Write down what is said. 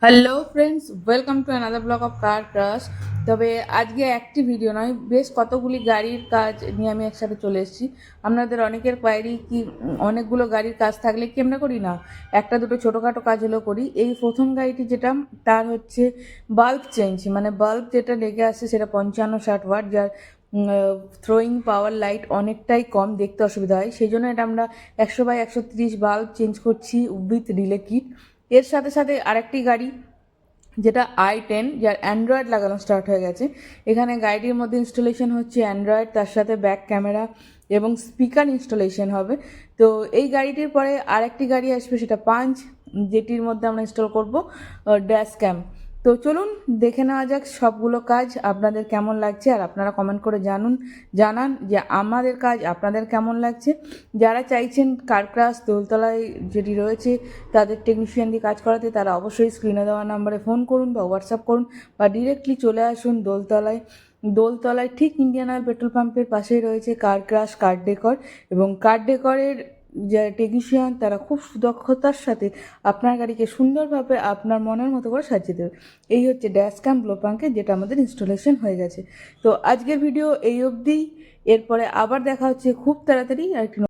Hello friends, welcome to another blog of car crash. তবে আজকে একটি ভিডিও নয়, বেশ কতগুলি গাড়ির কাজ নিয়ে আমি একসাথে চলে এসেছি। আপনাদের অনেকের কোয়ারি কি অনেকগুলো গাড়ির কাজ থাকলে কি আমরা করি না, একটা দুটো ছোটোখাটো কাজ হলেও করি। এই প্রথম গাড়িটি যেটা, তার হচ্ছে বাল্ব চেঞ্জ, মানে বাল্ব যেটা লেগে আসছে সেটা 55-60 ওয়াট, যার থ্রোয়িং পাওয়ার লাইট অনেকটাই কম, দেখতে অসুবিধা হয়। সেই জন্য এটা আমরা 100/130 বাল্ব চেঞ্জ করছি উইথ রিলে কিট। এর সাথে সাথে আরেকটি গাড়ি যেটা i10, যার অ্যান্ড্রয়েড লাগানো স্টার্ট হয়ে গেছে। এখানে গাড়িটির মধ্যে ইনস্টলেশন হচ্ছে অ্যান্ড্রয়েড, তার সাথে ব্যাক ক্যামেরা এবং স্পিকার ইনস্টলেশন হবে। তো এই গাড়িটির পরে আরেকটি গাড়ি আসবে, সেটা পাঞ্চ, যেটির মধ্যে আমরা ইনস্টল করব ড্যাশ ক্যাম। তো চলুন দেখে নেওয়া যাক সবগুলো কাজ আপনাদের কেমন লাগছে, আর আপনারা কমেন্ট করে জানান যে আমাদের কাজ আপনাদের কেমন লাগছে। যারা চাইছেন কার ক্রাশ দোলতলায় যেটি রয়েছে তাদের টেকনিশিয়ান দিয়ে কাজ করাতে, তারা অবশ্যই স্ক্রিনে দেওয়া নাম্বারে ফোন করুন বা হোয়াটসঅ্যাপ করুন, বা ডিরেক্টলি চলে আসুন দোলতলায় ঠিক ইন্ডিয়ান অয়েল পেট্রোল পাম্পের পাশেই রয়েছে কার ক্রাশ কার ডেকর। এবং কার ডেকরের যে টেকনিশিয়ান, তারা খুব সুদক্ষতার সাথে আপনার গাড়িকে সুন্দরভাবে আপনার মনের মতো করে সাজিয়ে দেবে। এই হচ্ছে ড্যাশ ক্যাম ব্লো পাঙ্কে, যেটা আমাদের ইনস্টলেশন হয়ে গেছে। তো আজকের ভিডিও এই অবধিই, এরপরে আবার দেখা হচ্ছে খুব তাড়াতাড়ি আর একটি